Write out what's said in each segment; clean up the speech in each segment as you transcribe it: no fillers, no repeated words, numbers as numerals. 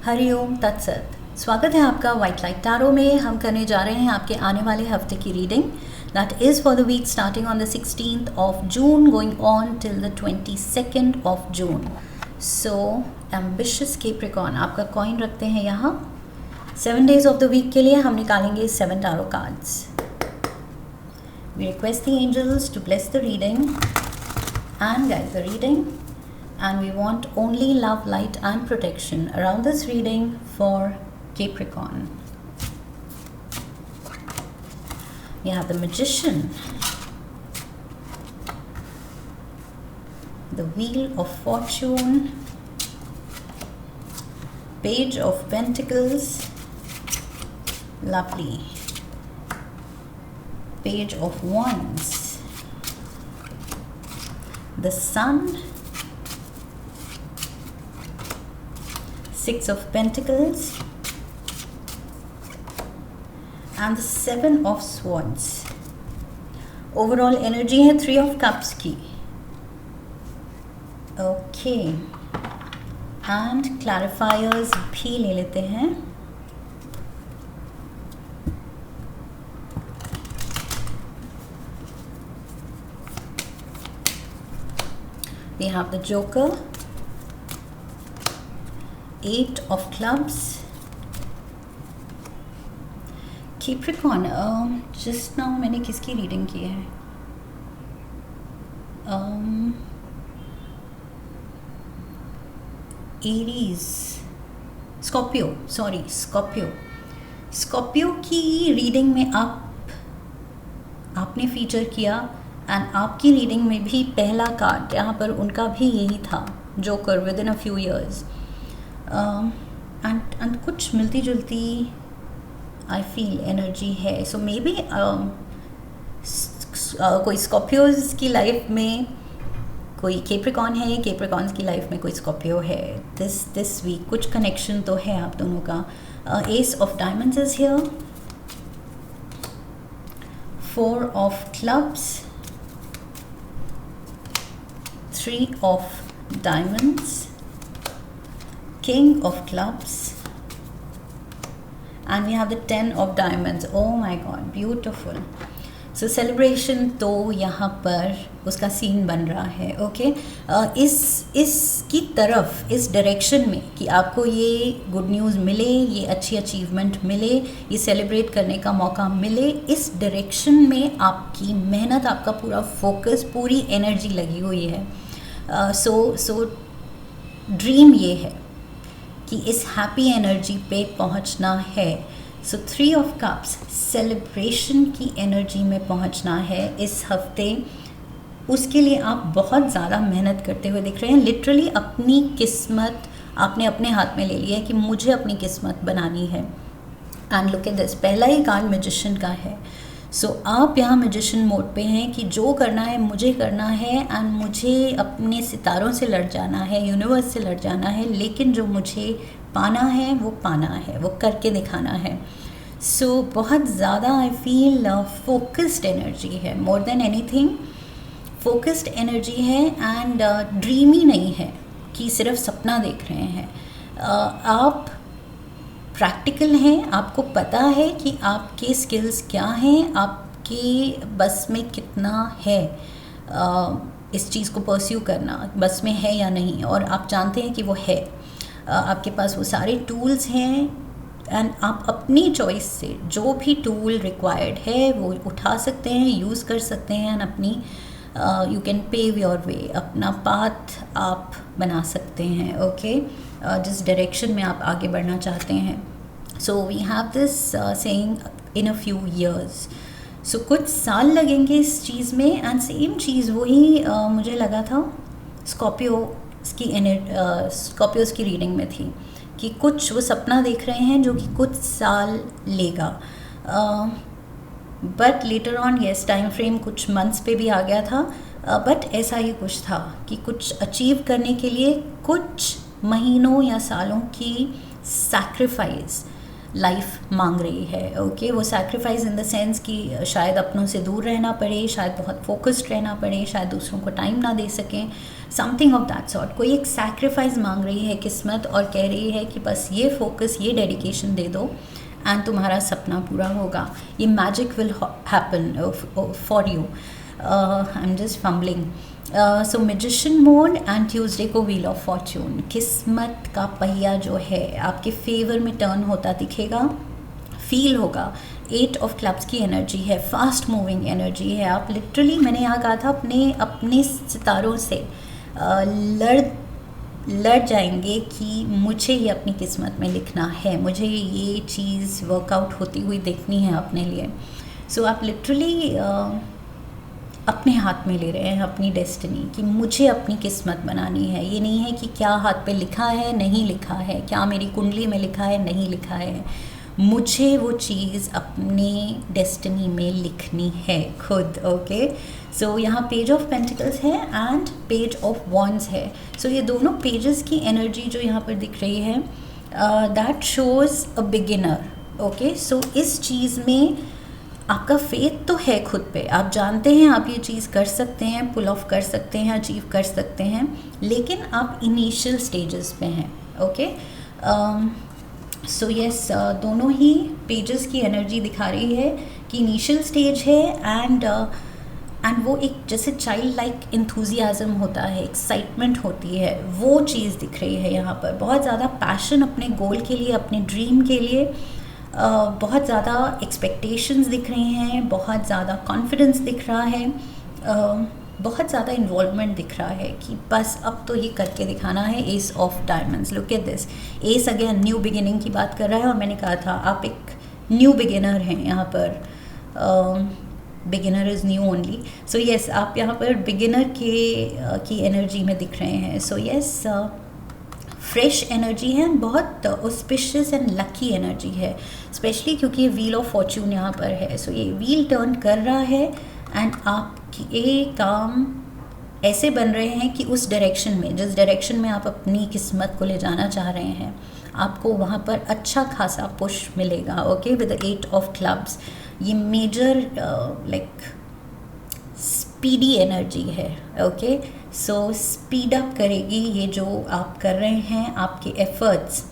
हरिओम तत्सत। स्वागत है आपका वाइट लाइट टैरो में। हम करने जा रहे हैं आपके आने वाले हफ्ते की रीडिंग। That is for the week starting on the 16th of June going on till the 22nd of June। So ambitious Capricorn, आपका कॉइन रखते हैं यहाँ। 7 days ऑफ द वीक के लिए हम निकालेंगे 7 tarot cards. We request the angels to bless the reading and guide the reading, and we want only love, light and protection around this reading for Capricorn. We have the Magician, the Wheel of Fortune, Page of Pentacles, lovely, Page of Wands, the Sun, 6 of Pentacles and the 7 of Swords. Overall energy है 3 of Cups की। Okay, and क्लैरिफायर्स भी ले लेते हैं। We have the Joker, 8 of Clubs, Capricorn। just now मैंने किसकी reading की है? एरीज, स्कॉर्पियो, सॉरी स्कॉर्पियो की रीडिंग में आपने फीचर किया एंड आपकी रीडिंग में भी पहला कार्ड यहाँ पर उनका भी यही था, joker with in a few years. And कुछ मिलती जुलती आई फील एनर्जी है। सो मे बी कोई स्कॉर्पियोज की लाइफ में कोई कैप्रिकॉर्न है, कैप्रिकॉर्न्स की लाइफ में कोई स्कॉर्पियो है। दिस वीक कुछ कनेक्शन तो है आप दोनों का। S of diamonds is here, 4 of clubs, 3 of diamonds, king of clubs, and we have the 10 of diamonds. Oh my god, beautiful. So celebration तो यहाँ पर उसका सीन बन रहा है। ओके, इसकी तरफ, इस डायरेक्शन में कि आपको ये गुड न्यूज़ मिले, ये अच्छी अचीवमेंट मिले, ये सेलिब्रेट करने का मौका मिले, इस डायरेक्शन में आपकी मेहनत, आपका पूरा फोकस, पूरी एनर्जी लगी हुई है। सो ड्रीम ये है कि इस हैप्पी एनर्जी पे पहुंचना है। सो 3 ऑफ कप्स, सेलिब्रेशन की एनर्जी में पहुंचना है इस हफ्ते। उसके लिए आप बहुत ज़्यादा मेहनत करते हुए दिख रहे हैं। लिटरली अपनी किस्मत आपने अपने हाथ में ले लिया है कि मुझे अपनी किस्मत बनानी है। एंड लुक एट दिस, पहला ही कार्ड मैजिशियन का है। सो आप यहाँ मैजिशियन मोड पे हैं कि जो करना है मुझे करना है, एंड मुझे अपने सितारों से लड़ जाना है, यूनिवर्स से लड़ जाना है, लेकिन जो मुझे पाना है वो पाना है, वो करके दिखाना है। सो बहुत ज़्यादा आई फील फोकस्ड एनर्जी है, more than anything focused energy है। एंड ड्रीमी नहीं है कि सिर्फ सपना देख रहे हैं। आप प्रैक्टिकल हैं, आपको पता है कि आपके स्किल्स क्या हैं, आपके बस में कितना है इस चीज़ को परस्यू करना, बस में है या नहीं, और आप जानते हैं कि वो है। आपके पास वो सारे टूल्स हैं एंड आप अपनी चॉइस से जो भी टूल रिक्वायर्ड है वो उठा सकते हैं, यूज़ कर सकते हैं, एंड अपनी you can pave your way, अपना पाथ आप बना सकते हैं। ओके, जिस डायरेक्शन में आप आगे बढ़ना चाहते हैं। So we have this saying in a few years. So कुछ साल लगेंगे इस चीज़ में। एंड सेम चीज़ वही मुझे लगा था स्कॉर्पियोज़ की रीडिंग में थी कि कुछ वो सपना देख रहे हैं जो कि कुछ साल लेगा। But later on yes, time frame कुछ मंथ्स पे भी आ गया था। बट ऐसा ही कुछ था कि कुछ अचीव करने के लिए कुछ महीनों या सालों की सैक्रिफाइस लाइफ मांग रही है। ओके, वो सैक्रिफाइस इन द सेंस कि शायद अपनों से दूर रहना पड़े, शायद बहुत फोकस्ड रहना पड़े, शायद दूसरों को टाइम ना दे सकें, समथिंग ऑफ दैट सॉर्ट। कोई एक सैक्रिफाइस मांग रही है किस्मत और कह रही है कि बस ये फोकस, ये डेडिकेशन दे दो एंड तुम्हारा सपना पूरा होगा, ये magic will happen for you. I am just fumbling. So magician mode and Tuesday को व्हील ऑफ फॉर्च्यून, किस्मत का पहिया जो है आपके फेवर में टर्न होता दिखेगा, फील होगा। 8 ऑफ क्लब्स की एनर्जी है, फास्ट मूविंग एनर्जी है। आप लिटरली, मैंने यहाँ कहा था, अपने सितारों से लड़ जाएंगे कि मुझे ये अपनी किस्मत में लिखना है, मुझे ये चीज़ वर्कआउट होती हुई देखनी है अपने लिए। सो आप लिटरली अपने हाथ में ले रहे हैं अपनी डेस्टिनी, कि मुझे अपनी किस्मत बनानी है। ये नहीं है कि क्या हाथ पे लिखा है, नहीं लिखा है, क्या मेरी कुंडली में लिखा है, नहीं लिखा है, मुझे वो चीज़ अपनी डेस्टिनी में लिखनी है खुद। ओके, सो यहाँ पेज ऑफ पेंटिकल्स है एंड पेज ऑफ वॉन्ड्स है। सो ये दोनों पेजेस की एनर्जी जो यहाँ पर दिख रही है, that shows a beginner. Okay, so इस चीज़ में आपका फेथ तो है खुद पे, आप जानते हैं आप ये चीज़ कर सकते हैं, पुल ऑफ कर सकते हैं, अचीव कर सकते हैं, लेकिन आप इनिशियल स्टेजेस पे हैं। ओके, सो यस, दोनों ही पेजेस की एनर्जी दिखा रही है कि इनिशियल स्टेज है एंड वो एक जैसे चाइल्ड लाइक इंथुजियाज़म होता है, एक्साइटमेंट होती है, वो चीज़ दिख रही है यहाँ पर। बहुत ज़्यादा पैशन अपने गोल के लिए, अपने ड्रीम के लिए, बहुत ज़्यादा एक्सपेक्टेशंस दिख रही हैं, बहुत ज़्यादा कॉन्फिडेंस दिख रहा है, बहुत ज़्यादा इन्वॉल्वमेंट दिख रहा है कि बस अब तो ये करके दिखाना है। S of diamonds, look at this. S again new beginning की बात कर रहा है, और मैंने कहा था आप एक न्यू बिगिनर हैं यहाँ पर। Beginner is new only. So yes, आप यहाँ पर बिगिनर की एनर्जी में दिख रहे हैं। सो यस, फ्रेश एनर्जी है, बहुत ऑस्पिशियस एंड लकी एनर्जी है, स्पेशली क्योंकि ये व्हील ऑफ फॉर्च्यून यहाँ पर है। सो ये व्हील टर्न कर रहा है एंड आपके काम ऐसे बन रहे हैं कि उस डायरेक्शन में, जिस डायरेक्शन में आप अपनी किस्मत को ले जाना चाह रहे हैं, आपको वहाँ पर अच्छा खासा पुश मिलेगा। Okay, with the 8 of clubs, ये मेजर लाइक स्पीडी एनर्जी है। ओके, सो स्पीड अप करेगी ये जो आप कर रहे हैं, आपके एफर्ट्स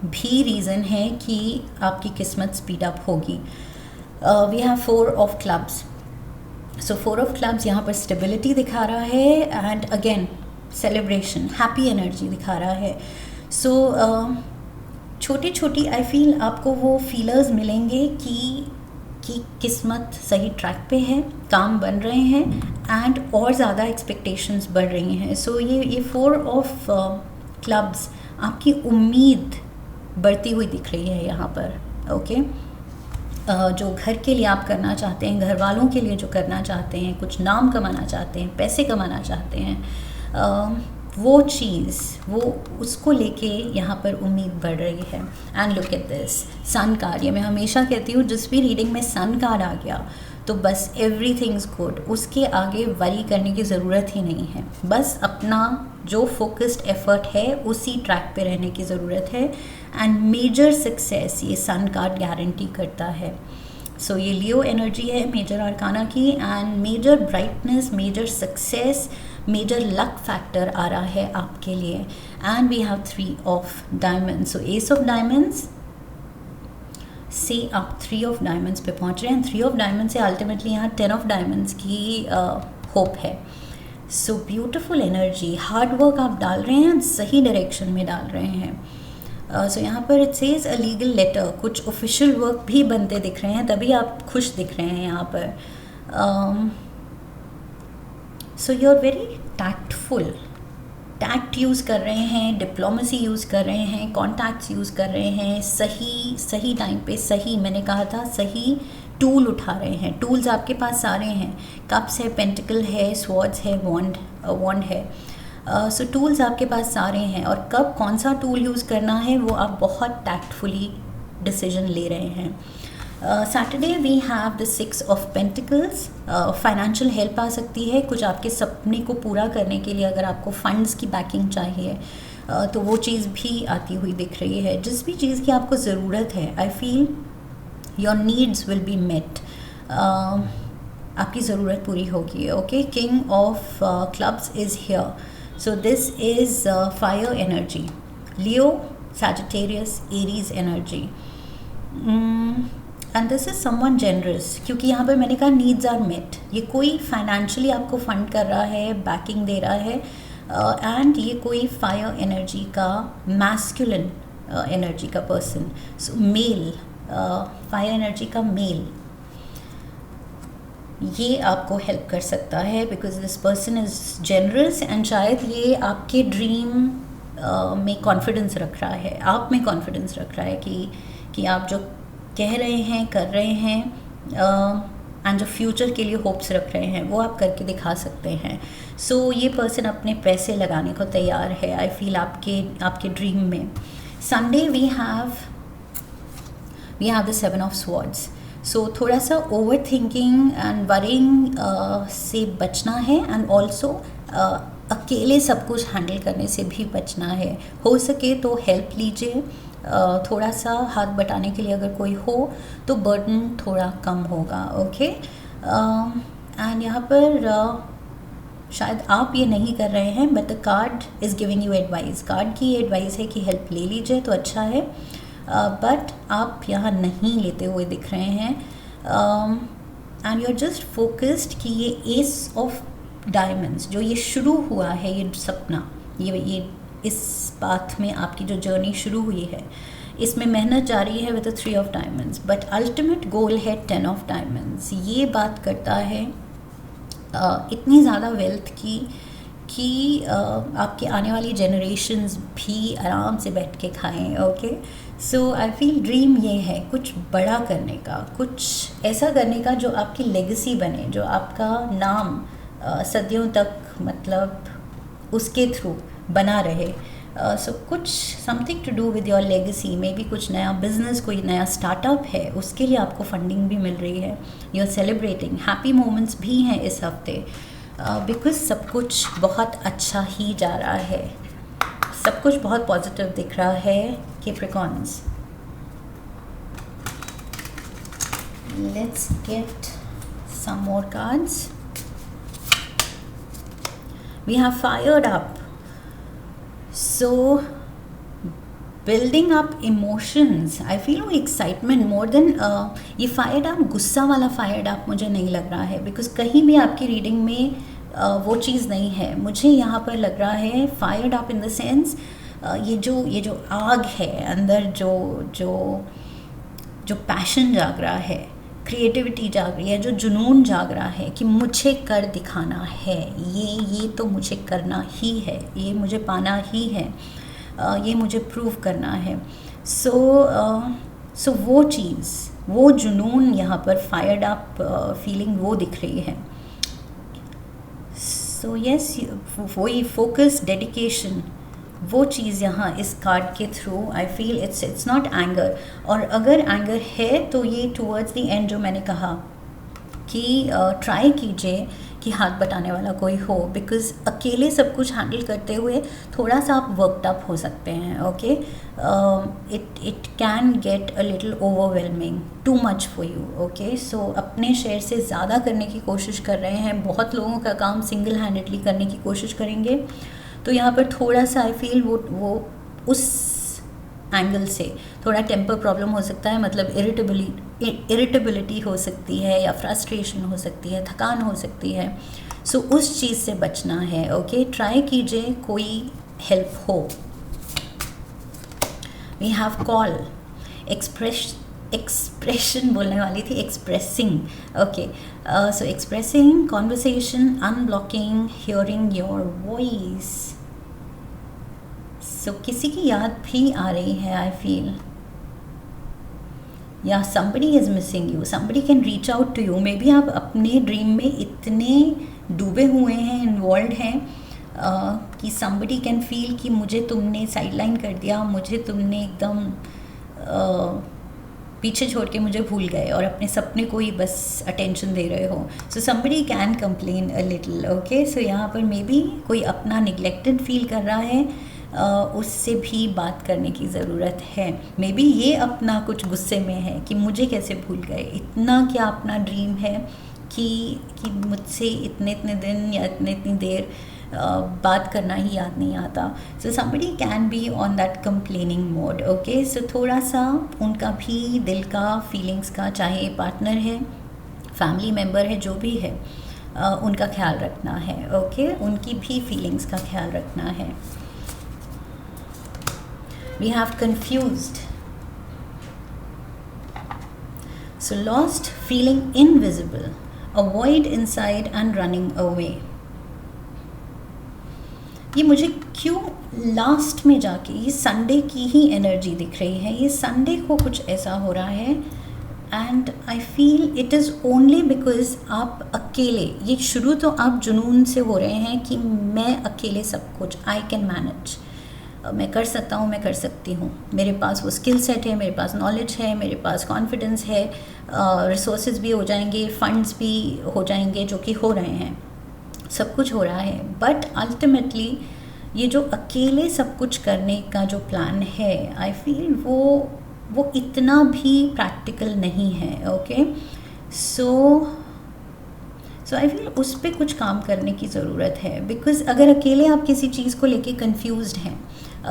भी रीज़न है कि आपकी किस्मत स्पीड अप होगी। We have 4 of clubs. So 4 of clubs यहाँ पर स्टेबिलिटी दिखा रहा है and again celebration, happy energy दिखा रहा है। सो छोटी छोटी आई फील आपको वो फीलर्स मिलेंगे कि किस्मत सही ट्रैक पे है, काम बन रहे हैं एंड और ज़्यादा एक्सपेक्टेशंस बढ़ रही हैं। सो ये 4 ऑफ क्लब्स आपकी उम्मीद बढ़ती हुई दिख रही है यहाँ पर। ओके, जो घर के लिए आप करना चाहते हैं, घर वालों के लिए जो करना चाहते हैं, कुछ नाम कमाना चाहते हैं, पैसे कमाना चाहते हैं, वो चीज़, वो उसको लेके यहाँ पर उम्मीद बढ़ रही है। And look at this sun card. ये मैं हमेशा कहती हूँ, जिस भी रीडिंग में सन कार्ड आ गया तो बस एवरीथिंग्स गुड, उसके आगे वरी करने की ज़रूरत ही नहीं है। बस अपना जो फोकस्ड एफर्ट है उसी ट्रैक पे रहने की ज़रूरत है एंड मेजर सक्सेस ये सन कार्ड गारंटी करता है। सो ये लियो एनर्जी है मेजर आर्काना की and major brightness, major success, major luck factor आ रहा है आपके लिए। And we have 3 of diamonds. So ace of diamonds से आप 3 ऑफ डायमंड्स पे पहुंच रहे हैं। 3 ऑफ डायमंड्स से अल्टीमेटली यहाँ 10 ऑफ डायमंड्स की होप है। So beautiful energy, hard work आप डाल रहे हैं, सही डायरेक्शन में डाल रहे हैं। सो यहाँ पर it says a legal letter, कुछ ऑफिशियल वर्क भी बनते दिख रहे हैं, तभी आप खुश दिख रहे हैं यहाँ पर। So you are very tactful, tact use कर रहे हैं, डिप्लोमेसी यूज़ कर रहे हैं, कॉन्टैक्ट्स यूज़ कर रहे हैं, सही टाइम पे सही, मैंने कहा था सही टूल उठा रहे हैं। टूल्स आपके पास सारे हैं, कप्स है, पेंटिकल है, स्वॉर्ड्स है, वॉन्ड है। सो टूल्स आपके पास सारे हैं और कब कौन सा टूल यूज़ करना है वो आप बहुत टैक्टफुली डिसीजन ले रहे हैं। Saturday we have the 6 of pentacles. Financial help आ सकती है, कुछ आपके सपने को पूरा करने के लिए अगर आपको फंड्स की बैकिंग चाहिए तो वो चीज़ भी आती हुई दिख रही है। जिस भी चीज़ की आपको ज़रूरत है, I feel your needs will be met, आपकी ज़रूरत पूरी होगी। Okay, king of clubs is here. So this is fire energy, Leo, Sagittarius, Aries energy. And this is someone generous, क्योंकि यहाँ पर मैंने कहा नीड्स आर मेट. ये कोई फाइनेंशियली आपको फंड कर रहा है, बैकिंग दे रहा है, एंड ये कोई फायर एनर्जी का, मैस्कुलिन एनर्जी का पर्सन, सो मेल, फायर एनर्जी का मेल, ये आपको हेल्प कर सकता है because this person is generous. And शायद ये आपके ड्रीम में कॉन्फिडेंस रख रहा है, आप में कॉन्फिडेंस रख रहा है कि आप जो कह रहे हैं, कर रहे हैं, एंड जो फ्यूचर के लिए होप्स रख रहे हैं वो आप करके दिखा सकते हैं. सो ये पर्सन अपने पैसे लगाने को तैयार है, आई फील, आपके ड्रीम में. Sunday we have the 7 of swords. So थोड़ा सा ओवर थिंकिंग एंड वरिंग से बचना है, एंड ऑल्सो अकेले सब कुछ हैंडल करने से भी बचना है. हो सके तो हेल्प लीजिए, थोड़ा सा हाथ बटाने के लिए अगर कोई हो तो बर्डन थोड़ा कम होगा. ओके. एंड यहाँ पर शायद आप ये नहीं कर रहे हैं, but the card is giving you advice. Card की एडवाइस है कि हेल्प ले लीजिए तो अच्छा है, बट आप यहाँ नहीं लेते हुए दिख रहे हैं. And you are just focused कि ये एस ऑफ डायमंड्स जो ये शुरू हुआ है, ये सपना, ये इस बात में आपकी जो जर्नी शुरू हुई है, इसमें मेहनत जारी है with 3 of diamonds, but ultimate goal है 10 ऑफ डायमंड्स. ये बात करता है इतनी ज़्यादा वेल्थ की कि आपके आने वाली जनरेशन्स भी आराम से बैठ के खाएं. Okay. So I feel dream ये है कुछ बड़ा करने का, कुछ ऐसा करने का जो आपकी लेगेसी बने, जो आपका नाम सदियों तक मतलब उसके थ्रू बना रहे. सो कुछ something to do with your legacy, maybe कुछ नया बिजनेस, कोई नया स्टार्टअप है, उसके लिए आपको फंडिंग भी मिल रही है. You are celebrating, happy moments भी हैं इस हफ्ते, बिकॉज सब कुछ बहुत अच्छा ही जा रहा है, सब कुछ बहुत पॉजिटिव दिख रहा है. Capricorns, let's get some more cards. We have fired up. So building up emotions, I feel वो excitement more than ये fired up, गुस्सा वाला fired up मुझे नहीं लग रहा है, because कहीं भी आपकी रीडिंग में वो चीज़ नहीं है. मुझे यहाँ पर लग रहा है fired up in the sense ये जो आग है अंदर, जो पैशन जाग रहा है, क्रिएटिविटी जाग रही है, जो जुनून जाग रहा है कि मुझे कर दिखाना है, ये तो मुझे करना ही है, ये मुझे पाना ही है, ये मुझे प्रूव करना है. सो वो चीज़, वो जुनून यहाँ पर फायर्ड अप फीलिंग वो दिख रही है. सो यस, वही फोकस, डेडिकेशन, वो चीज़ यहाँ इस कार्ड के through I feel it's not anger. और अगर एंगर है तो ये टूवर्ड्स द एंड जो मैंने कहा कि ट्राई कीजिए कि हाथ बटाने वाला कोई हो, बिकॉज अकेले सब कुछ हैंडल करते हुए थोड़ा सा आप वर्कड अप हो सकते हैं. Okay. It can get a little overwhelming, too much for you. Okay. So अपने शेयर से ज़्यादा करने की कोशिश कर रहे हैं, बहुत लोगों का काम सिंगल हैंडेडली करने की कोशिश करेंगे, तो यहाँ पर थोड़ा सा आई फील वो उस एंगल से थोड़ा टेम्पर प्रॉब्लम हो सकता है, मतलब इरिटेबिलिटी हो सकती है, या फ्रस्ट्रेशन हो सकती है, थकान हो सकती है. सो उस चीज़ से बचना है. ओके. ट्राई कीजिए कोई हेल्प हो. वी हैव कॉल, एक्सप्रेशन बोलने वाली थी, expressing. Okay. So expressing, conversation, unblocking, hearing your voice. So किसी की याद भी आ रही है आई फील, या somebody is missing you, somebody can reach out to you. May be आप अपने ड्रीम में इतने डूबे हुए हैं, इन्वॉल्व हैं कि somebody can feel कि मुझे तुमने साइडलाइन कर दिया, मुझे तुमने एकदम पीछे छोड़ के मुझे भूल गए और अपने सपने को ही बस अटेंशन दे रहे हो. So somebody can complain a little. Okay. So यहाँ पर मे बी कोई अपना निगलेक्टेड फील कर रहा है, उससे भी बात करने की ज़रूरत है. मे बी ये अपना कुछ गुस्से में है कि मुझे कैसे भूल गए, इतना क्या अपना ड्रीम है कि मुझसे इतने दिन या इतनी देर बात करना ही याद नहीं आता. So somebody can be on that complaining mode. Okay, so थोड़ा सा उनका भी दिल का, फीलिंग्स का, चाहे पार्टनर है, फैमिली मेम्बर है, जो भी है, उनका ख्याल रखना है. ओके, उनकी भी फीलिंग्स का ख्याल रखना है. We have confused. So lost, feeling invisible, a void inside and running away. ये मुझे क्यों लास्ट में जाके ये संडे की ही एनर्जी दिख रही है. ये संडे को कुछ ऐसा हो रहा है and I feel it is only because आप अकेले, ये शुरू तो आप जुनून से हो रहे हैं कि मैं अकेले सब कुछ, आई कैन मैनेज, मैं कर सकता हूँ, मैं कर सकती हूँ, मेरे पास वो स्किल सेट है, मेरे पास नॉलेज है, मेरे पास कॉन्फिडेंस है, रिसोर्सेज भी हो जाएंगे, फंड्स भी हो जाएंगे, जो कि हो रहे हैं, सब कुछ हो रहा है. बट अल्टीमेटली ये जो अकेले सब कुछ करने का जो प्लान है, आई फील वो इतना भी प्रैक्टिकल नहीं है. ओके, सो आई फील उस पर कुछ काम करने की ज़रूरत है. बिकॉज अगर अकेले आप किसी चीज़ को लेके कंफ्यूज्ड हैं,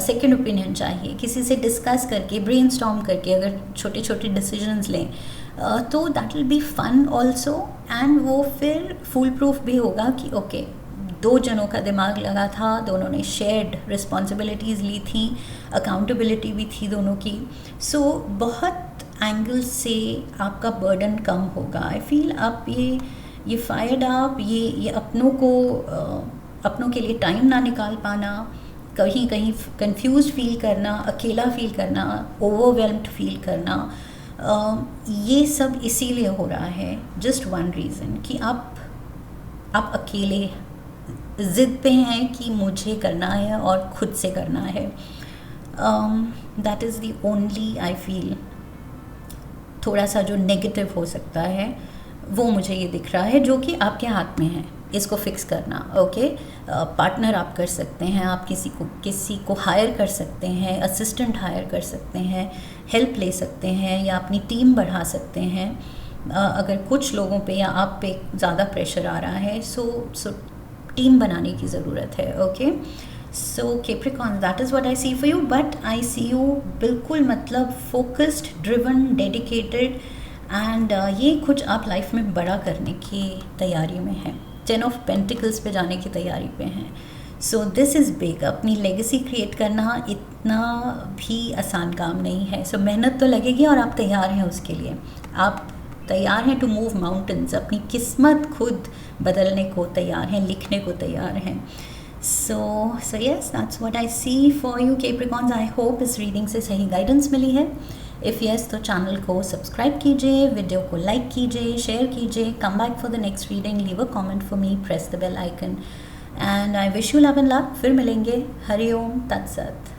सेकेंड ओपिनियन चाहिए, किसी से डिस्कस करके, ब्रेनस्टॉर्म करके अगर छोटे छोटे डिसीजंस लें, तो that will be fun also. And वो फिर फुल प्रूफ भी होगा कि ओके, दो जनों का दिमाग लगा था, दोनों ने शेयर्ड रिस्पॉन्सिबिलिटीज़ ली थी, अकाउंटेबिलिटी भी थी दोनों की. सो बहुत एंगल से आपका बर्डन कम होगा. आई फील आप ये फायर्ड आप, ये अपनों के लिए टाइम ना निकाल पाना, कहीं कहीं कंफ्यूज फील करना, अकेला फील करना, ओवरवेल्म्ड फील करना, ये सब इसीलिए हो रहा है. जस्ट वन रीज़न कि आप अकेले ज़िद पे हैं कि मुझे करना है और खुद से करना है. That is the only, I feel थोड़ा सा जो नेगेटिव हो सकता है वो मुझे ये दिख रहा है, जो कि आपके हाथ में है इसको फिक्स करना. ओके, पार्टनर आप कर सकते हैं, आप किसी को हायर कर सकते हैं, असिस्टेंट हायर कर सकते हैं, हेल्प ले सकते हैं, या अपनी टीम बढ़ा सकते हैं. अगर कुछ लोगों पे या आप पे ज़्यादा प्रेशर आ रहा है, सो टीम बनाने की ज़रूरत है. Okay, so Capricorn, that is what I see for you. But I see you बिल्कुल मतलब फोकस्ड, ड्रिवन, डेडिकेटेड, एंड ये कुछ आप लाइफ में बड़ा करने की तैयारी में हैं. 10 ऑफ पेंटिकल्स पे जाने की तैयारी पे हैं. So this is big. अपनी लेगेसी क्रिएट करना इतना भी आसान काम नहीं है. सो मेहनत तो लगेगी और आप तैयार हैं उसके लिए. आप तैयार हैं टू मूव माउंटेन्स, अपनी किस्मत खुद बदलने को तैयार हैं, लिखने को तैयार हैं. So yes, that's what I see for you Capricorns. I hope इस रीडिंग से सही गाइडेंस मिली है. इफ़ यस, तो चैनल को सब्सक्राइब कीजिए, वीडियो को लाइक कीजिए, शेयर कीजिए. Come back for the next reading, leave a comment for me, press the bell icon, and I wish you love and luck. फिर मिलेंगे. हरि ओम तत्सत.